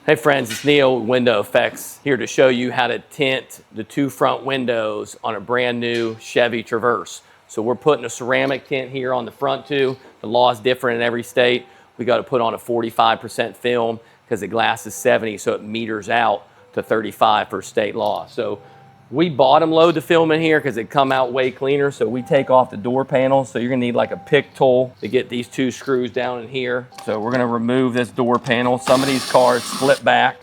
Hey friends, it's Neil, Window Effects, here to show you how to tint the two front windows on a brand new Chevy Traverse. So we're putting a ceramic tint here on the front too. The law is different in every state. We got to put on a 45% film because the glass is 70, so it meters out to 35 per state law. So we bottom load the film in here because it come out way cleaner. So we take off the door panels. So you're gonna need like a pick tool to get these two screws down in here. So we're gonna remove this door panel. Some of these cars split back.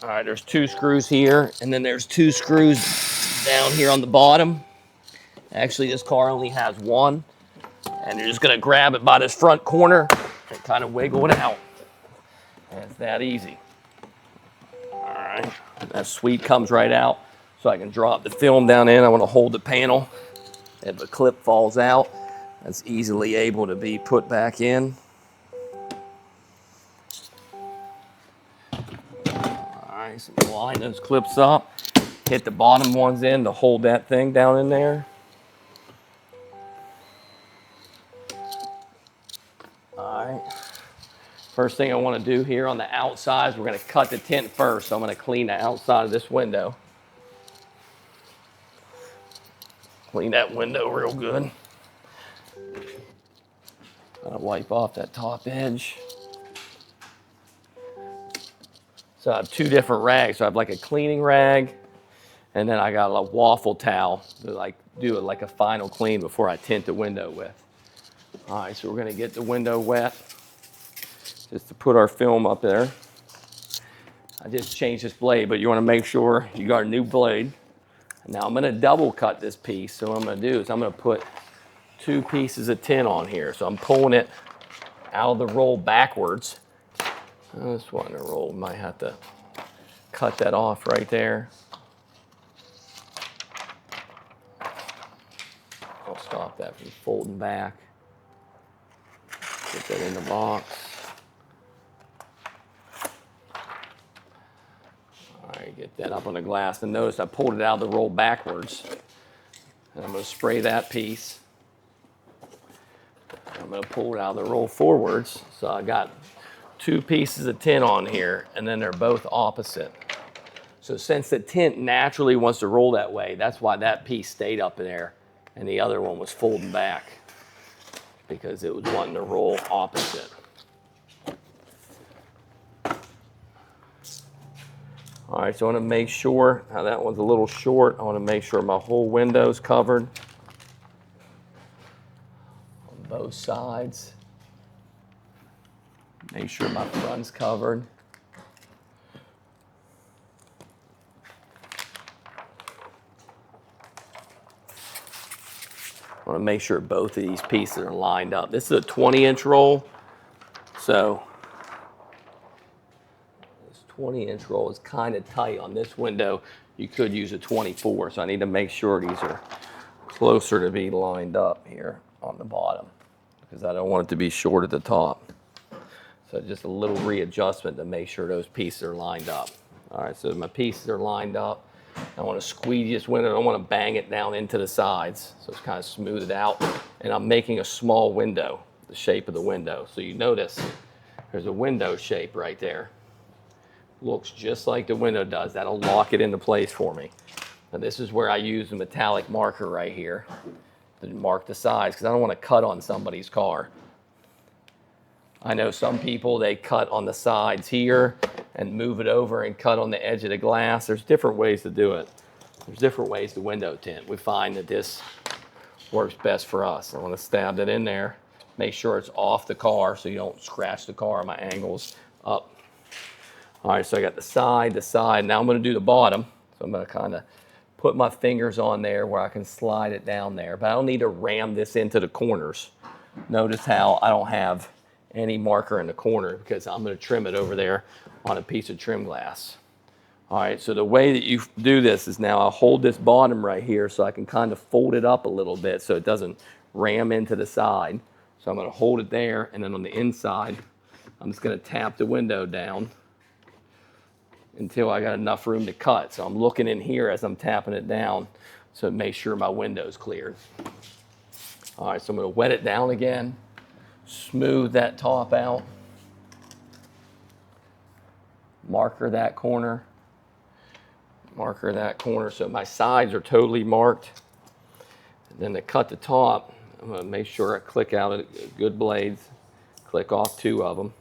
All right, there's two screws here, and then there's two screws down here on the bottom. Actually, this car only has one. And you're just gonna grab it by this front corner and kind of wiggle it out. And it's that easy. All right, that sweep comes right out. So I can drop the film down in. I want to hold the panel. If the clip falls out, that's easily able to be put back in. All right, so line those clips up. Hit the bottom ones in to hold that thing down in there. All right. First thing I want to do here on the outside is we're going to cut the tint first. So I'm going to clean the outside of this window. Clean that window real good. I'll wipe off that top edge. So I have two different rags. So I have like a cleaning rag, and then I got a waffle towel to like do it like a final clean before I tint the window with. All right, so we're going to get the window wet. Just to put our film up there. I just changed this blade, but you want to make sure you got a new blade. Now I'm going to double cut this piece. So what I'm going to do is I'm going to put two pieces of tint on here. So I'm pulling it out of the roll backwards. This one in the roll, might have to cut that off right there. I'll stop that from folding back. Get that in the box. Get that up on the glass, and notice I pulled it out of the roll backwards. And I'm going to spray that piece. I'm going to pull it out of the roll forwards. So I got two pieces of tint on here, and then they're both opposite. So since the tint naturally wants to roll that way, that's why that piece stayed up in there, and the other one was folding back because it was wanting to roll opposite. All right, so I want to make sure, now that one's a little short, I want to make sure my whole window's covered on both sides. Make sure my front's covered. I want to make sure both of these pieces are lined up. This is a 20-inch roll, so 20-inch roll is kind of tight on this window. You could use a 24, so I need to make sure these are closer to be lined up here on the bottom because I don't want it to be short at the top. So just a little readjustment to make sure those pieces are lined up. All right, so my pieces are lined up. I want to squeeze this window. I don't want to bang it down into the sides, so it's kind of smoothed out. And I'm making a small window, the shape of the window. So you notice there's a window shape right there. Looks just like the window does. That'll lock it into place for me. Now this is where I use the metallic marker right here to mark the sides because I don't want to cut on somebody's car. I know some people, they cut on the sides here and move it over and cut on the edge of the glass. There's different ways to do it. There's different ways to window tint. We find that this works best for us. I want to stab it in there, make sure it's off the car so you don't scratch the car. My angle's up. All right, so I got the side. Now I'm going to do the bottom. So I'm going to kind of put my fingers on there where I can slide it down there. But I don't need to ram this into the corners. Notice how I don't have any marker in the corner because I'm going to trim it over there on a piece of trim glass. All right, so the way that you do this is now I'll hold this bottom right here so I can kind of fold it up a little bit so it doesn't ram into the side. So I'm going to hold it there, and then on the inside, I'm just going to tap the window down until I got enough room to cut. So I'm looking in here as I'm tapping it down to make sure my window's cleared. All right, so I'm going to wet it down again. smooth that top out, marker that corner so my sides are totally marked. And then to cut the top, I'm going to make sure I click out at good blades, click off 2 of them.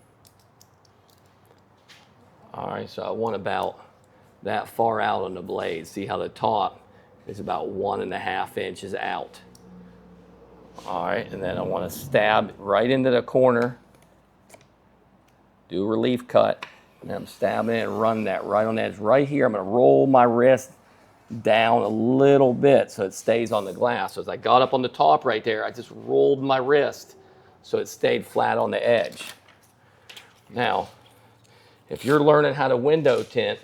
All right, so I want about that far out on the blade. See how the top is about 1.5 inches out. All right, and then I want to stab right into the corner, do a relief cut, and I'm stabbing it and run that right on the edge. Right here, I'm going to roll my wrist down a little bit so it stays on the glass. So as I got up on the top right there, I just rolled my wrist so it stayed flat on the edge. Now, if you're learning how to window tint,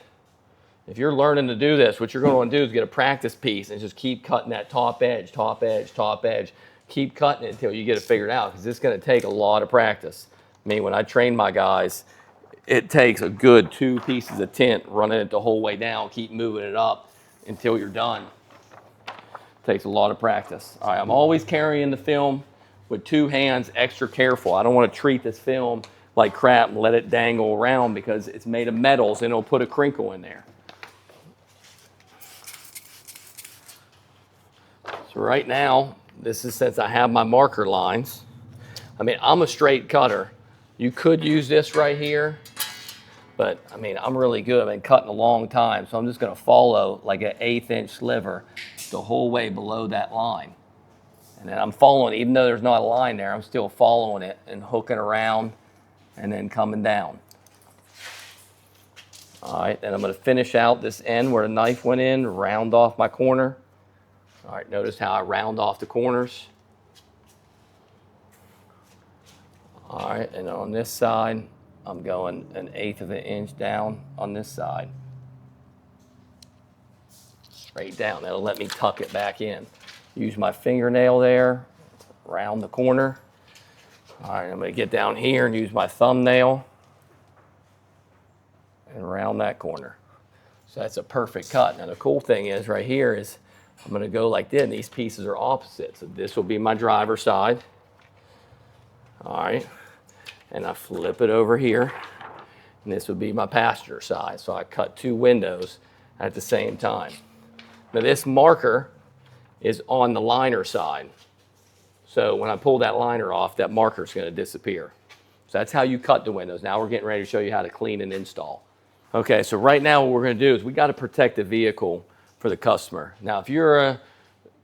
if you're learning to do this, what you're going to do is get a practice piece and just keep cutting that top edge, top edge, top edge. Keep cutting it until you get it figured out, because it's going to take a lot of practice. I mean, when I train my guys, it takes a good 2 pieces of tint, running it the whole way down, keep moving it up until you're done. It takes a lot of practice. All right, I'm always carrying the film with 2 hands, extra careful. I don't want to treat this film like crap and let it dangle around, because it's made of metals and it'll put a crinkle in there. So right now, this is since I have my marker lines. I mean, I'm a straight cutter. You could use this right here, but I mean, I'm really good. I've been cutting a long time, so I'm just gonna follow like an 1/8 inch sliver the whole way below that line. And then I'm following, even though there's not a line there, I'm still following it and hooking around and then coming down. All right, then I'm gonna finish out this end where the knife went in, round off my corner. All right, notice how I round off the corners. All right, and on this side, I'm going 1/8 of an inch down on this side. Straight down, that'll let me tuck it back in. Use my fingernail there, round the corner. All right, I'm gonna get down here and use my thumbnail and round that corner. So that's a perfect cut. Now the cool thing is right here is I'm gonna go like this, and these pieces are opposite. So this will be my driver's side. All right, and I flip it over here, and this would be my passenger side. So I cut 2 windows at the same time. Now this marker is on the liner side. So when I pull that liner off, that marker is gonna disappear. So that's how you cut the windows. Now we're getting ready to show you how to clean and install. Okay, so right now what we're gonna do is we gotta protect the vehicle for the customer. Now, if you're a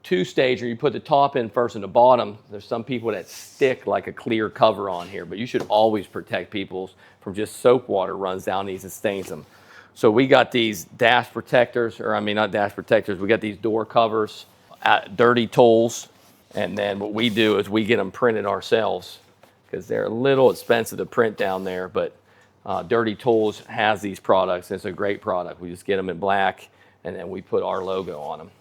2-stager, you put the top in first and the bottom. There's some people that stick like a clear cover on here, but you should always protect people's from just soap water runs down these and stains them. So we got these dash protectors, or I mean, not dash protectors, we got these door covers, dirty tools, and then what we do is we get them printed ourselves, because they're a little expensive to print down there, but Dirty Tools has these products. It's a great product. We just get them in black, and then we put our logo on them.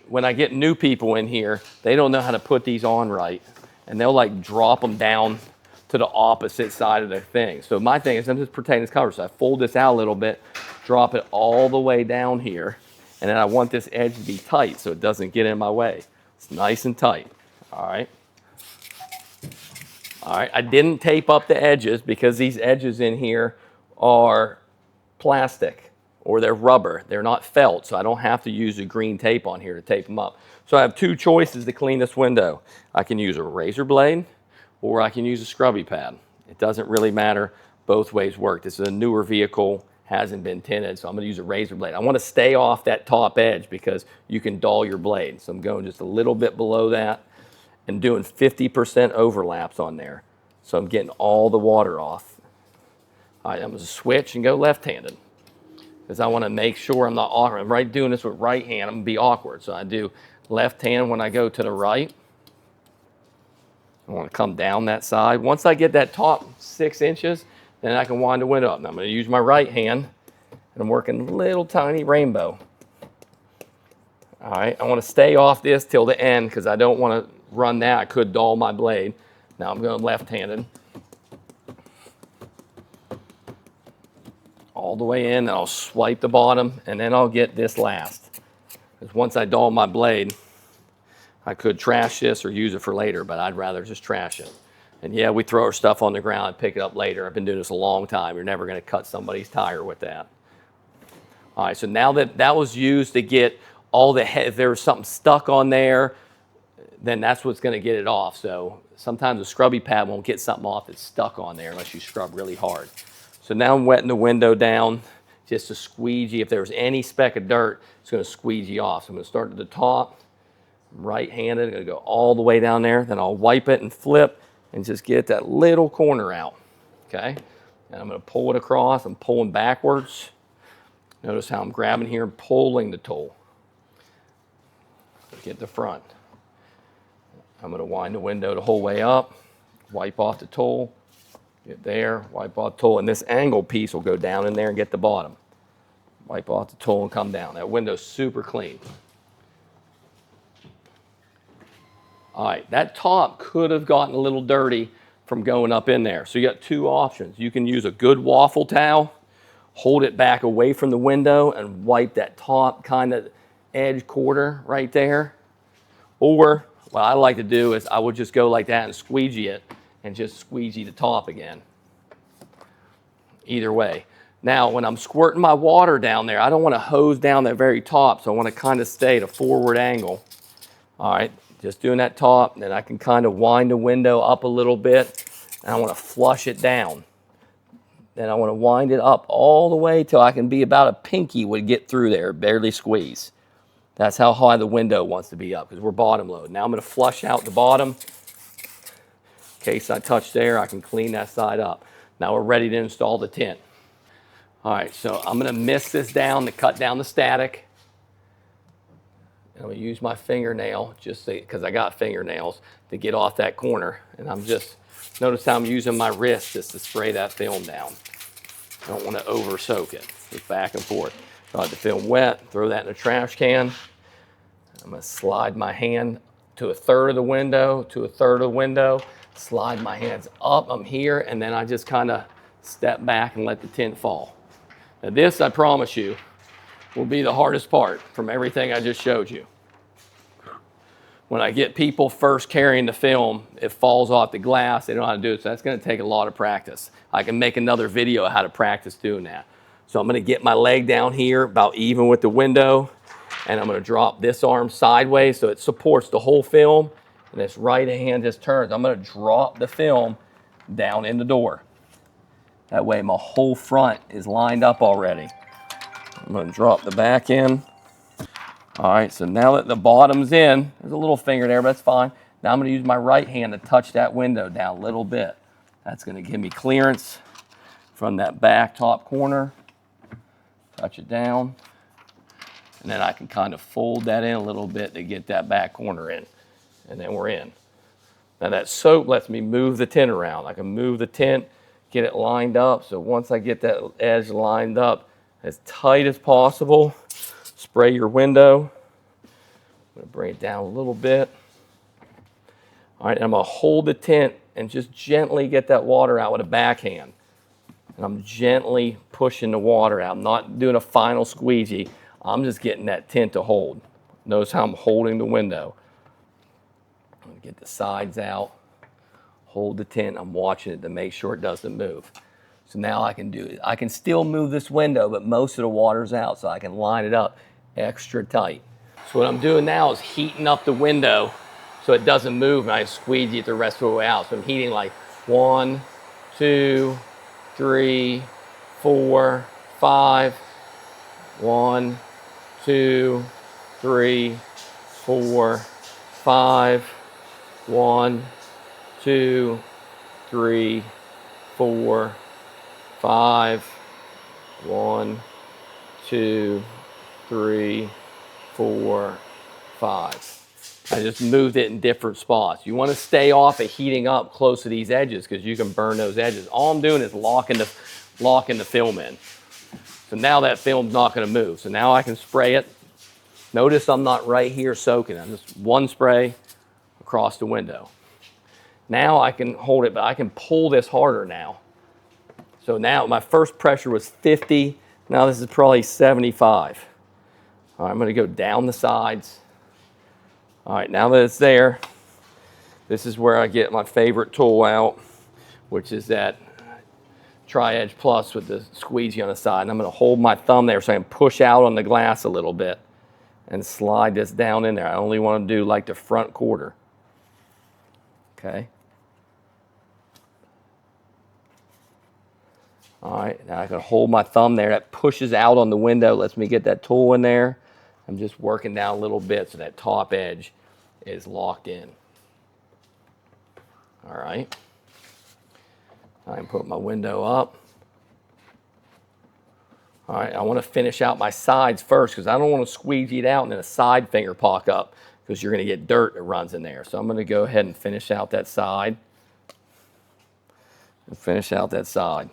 When I get new people in here, they don't know how to put these on right, and they'll like drop them down to the opposite side of the thing. So my thing is I'm just protecting this cover. So I fold this out a little bit, drop it all the way down here, and then I want this edge to be tight so it doesn't get in my way. It's nice and tight, all right? All right, I didn't tape up the edges because these edges in here are plastic or they're rubber. They're not felt, so I don't have to use a green tape on here to tape them up. So I have 2 choices to clean this window. I can use a razor blade or I can use a scrubby pad. It doesn't really matter. Both ways work. This is a newer vehicle, hasn't been tinted, so I'm gonna use a razor blade. I wanna stay off that top edge because you can dull your blade. So I'm going just a little bit below that and doing 50% overlaps on there. So I'm getting all the water off. All right, I'm gonna switch and go left-handed because I wanna make sure I'm not awkward. I'm right doing this with right hand, I'm gonna be awkward. So I do left hand when I go to the right. I wanna come down that side. Once I get that top 6 inches, then I can wind the window up. Now I'm gonna use my right hand and I'm working little tiny rainbow. All right, I wanna stay off this till the end because I don't wanna run that. I could dull my blade. Now I'm going left-handed. All the way in, and I'll swipe the bottom, and then I'll get this last. Because once I dull my blade, I could trash this or use it for later, but I'd rather just trash it. And yeah, we throw our stuff on the ground and pick it up later. I've been doing this a long time. You're never going to cut somebody's tire with that. All right, so now that that was used to get all the head, if there was something stuck on there, then that's what's going to get it off. So sometimes a scrubby pad won't get something off that's stuck on there unless you scrub really hard. So now I'm wetting the window down just to squeegee. If there's any speck of dirt, it's going to squeegee off. So I'm going to start at the top, right-handed, I'm going to go all the way down there. Then I'll wipe it and flip and just get that little corner out, okay? And I'm going to pull it across. I'm pulling backwards. Notice how I'm grabbing here and pulling the tool. Get the front. I'm going to wind the window the whole way up, wipe off the tool, get there, wipe off the tool, and this angle piece will go down in there and get the bottom. Wipe off the tool and come down. That window's super clean. All right, that top could have gotten a little dirty from going up in there. So you got two options. You can use a good waffle towel, hold it back away from the window and wipe that top kind of edge quarter right there. Or what I like to do is I would just go like that and squeegee it and just squeegee the top again. Either way. Now, when I'm squirting my water down there, I don't want to hose down that very top, so I want to kind of stay at a forward angle. All right, just doing that top, then I can kind of wind the window up a little bit, and I want to flush it down. Then I want to wind it up all the way till I can be about a pinky would get through there, barely squeeze. That's how high the window wants to be up because we're bottom load. Now I'm going to flush out the bottom. In case I touch there, I can clean that side up. Now we're ready to install the tint. All right, so I'm going to mist this down to cut down the static. And I'm going to use my fingernail, just because I got fingernails, to get off that corner. And I'm just, notice how I'm using my wrist just to spray that film down. I don't want to over soak it. Just back and forth. Got the film wet, throw that in a trash can. I'm going to slide my hand to a third of the window, to a third of the window, slide my hands up, I'm here, and then I just kind of step back and let the tint fall. Now this, I promise you, will be the hardest part from everything I just showed you. When I get people first carrying the film, it falls off the glass, they don't know how to do it, so that's going to take a lot of practice. I can make another video of how to practice doing that. So I'm going to get my leg down here about even with the window, and I'm going to drop this arm sideways so it supports the whole film, and this right hand just turns. I'm going to drop the film down in the door. That way my whole front is lined up already. I'm going to drop the back in. All right, so now that the bottom's in, there's a little finger there, but that's fine. Now I'm going to use my right hand to touch that window down a little bit. That's going to give me clearance from that back top corner. Touch it down, and then I can kind of fold that in a little bit to get that back corner in, and then we're in. Now that soap lets me move the tint around. I can move the tint, get it lined up, so once I get that edge lined up as tight as possible, spray your window. I'm going to bring it down a little bit. All right, and I'm going to hold the tint and just gently get that water out with a backhand. And I'm gently pushing the water out. I'm not doing a final squeegee. I'm just getting that tint to hold. Notice how I'm holding the window. I'm going to get the sides out, hold the tint. I'm watching it to make sure it doesn't move. So now I can do it. I can still move this window, but most of the water's out, so I can line it up extra tight. So what I'm doing now is heating up the window so it doesn't move, and I squeegee it the rest of the way out. So I'm heating like 1, 2, 3, 4, 5. 1, 2, 3, 4, 5. 1, 2, 3, 4, 5. 1, 2, 3, 4, 5. I just moved it in different spots. You want to stay off of heating up close to these edges because you can burn those edges. All I'm doing is locking the film in. So now that film's not going to move. So now I can spray it. Notice I'm not right here soaking. I'm just one spray across the window. Now I can hold it, but I can pull this harder now. So now my first pressure was 50. Now this is probably 75. All right, I'm going to go down the sides. All right, now that it's there, This is where I get my favorite tool out, which is that Tri-Edge Plus with the squeegee on the side. And I'm going to hold my thumb there so I can push out on the glass a little bit and slide this down in there. I only want to do like the front quarter. Okay. All right, now I can hold my thumb there. That pushes out on the window, lets me get that tool in there. I'm just working down a little bit so that top edge is locked in. All right. I can put my window up. All right, I want to finish out my sides first because I don't want to squeegee it out and then a side finger pock up because you're going to get dirt that runs in there. So I'm going to go ahead and finish out that side. And finish out that side.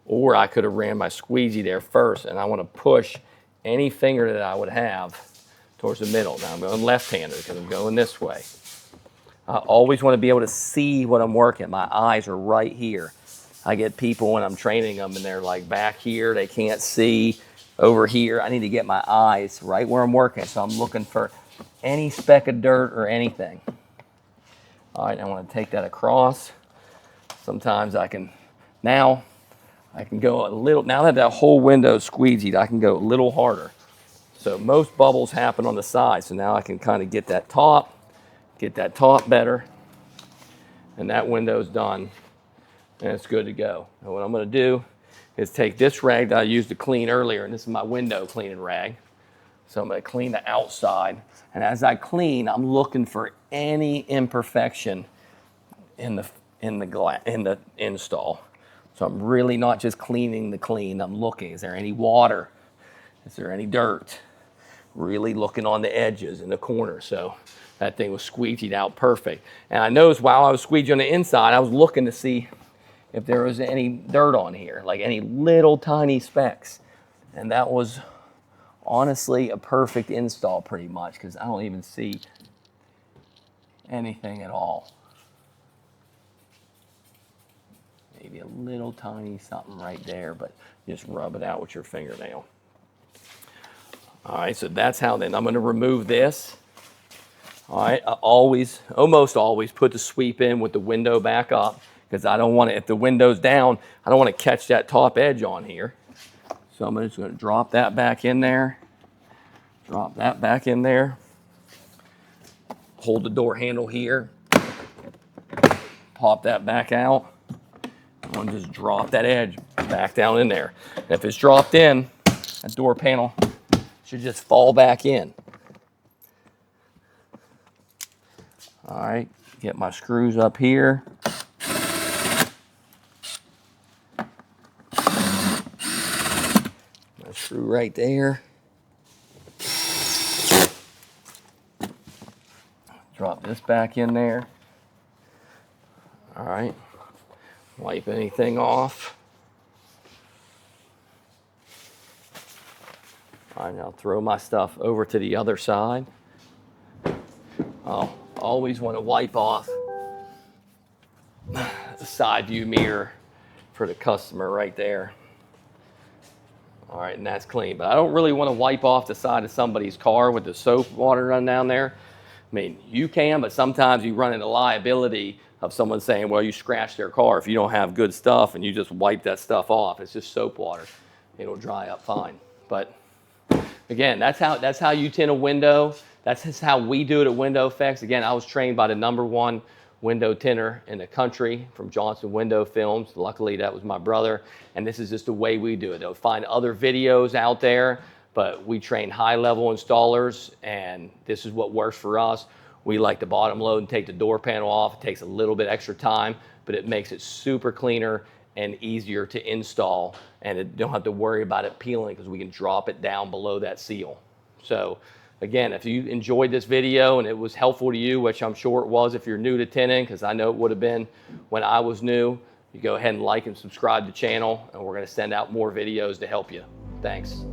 Or I could have ran my squeegee there first, and I want to push any finger that I would have towards the middle. Now I'm going left-handed because I'm going this way. I always want to be able to see what I'm working. My eyes are right here. I get people when I'm training them and they're like back here, they can't see over here. I need to get my eyes right where I'm working. So I'm looking for any speck of dirt or anything. All right, I want to take that across. Sometimes I can go a little, now that that whole window is squeegeed, I can go a little harder. So most bubbles happen on the side. So now I can kind of get that top better. And that window's done. And it's good to go. And what I'm going to do is take this rag that I used to clean earlier, and this is my window cleaning rag. So I'm going to clean the outside. And as I clean, I'm looking for any imperfection in the install. So I'm really not just cleaning the clean. I'm looking. Is there any water? Is there any dirt? Really looking on the edges and the corners. So that thing was squeegeed out perfect. And I noticed while I was squeegeing on the inside, I was looking to see if there was any dirt on here, like any little tiny specks. And that was honestly a perfect install pretty much because I don't even see anything at all. Maybe a little tiny something right there, but just rub it out with your fingernail. All right, so that's how then I'm going to remove this. All right, I almost always put the sweep in with the window back up because I don't want to, if the window's down, I don't want to catch that top edge on here. So I'm just going to drop that back in there. Drop that back in there. Hold the door handle here. Pop that back out. I'm going to just drop that edge back down in there. And if it's dropped in, that door panel should just fall back in. All right, get my screws up here. My screw right there. Drop this back in there. All right, wipe anything off. All right, now throw my stuff over to the other side. I'll always want to wipe off the side view mirror for the customer right there. All right, and that's clean. But I don't really want to wipe off the side of somebody's car with the soap water run down there. I mean, you can, but sometimes you run into liability of someone saying, well, you scratched their car if you don't have good stuff and you just wipe that stuff off. It's just soap water. It'll dry up fine. But again, that's how you tint a window. That's just how we do it at Window Effects. Again, I was trained by the #1 window tinter in the country from Johnson Window Films. Luckily, that was my brother. And this is just the way we do it. They'll find other videos out there, but we train high-level installers, and this is what works for us. We like to bottom load and take the door panel off. It takes a little bit extra time, but it makes it super cleaner and easier to install, and you don't have to worry about it peeling because we can drop it down below that seal. So again, if you enjoyed this video and it was helpful to you, which I'm sure it was if you're new to tinting, because I know it would have been when I was new, you go ahead and like and subscribe to the channel, and we're going to send out more videos to help you. Thanks.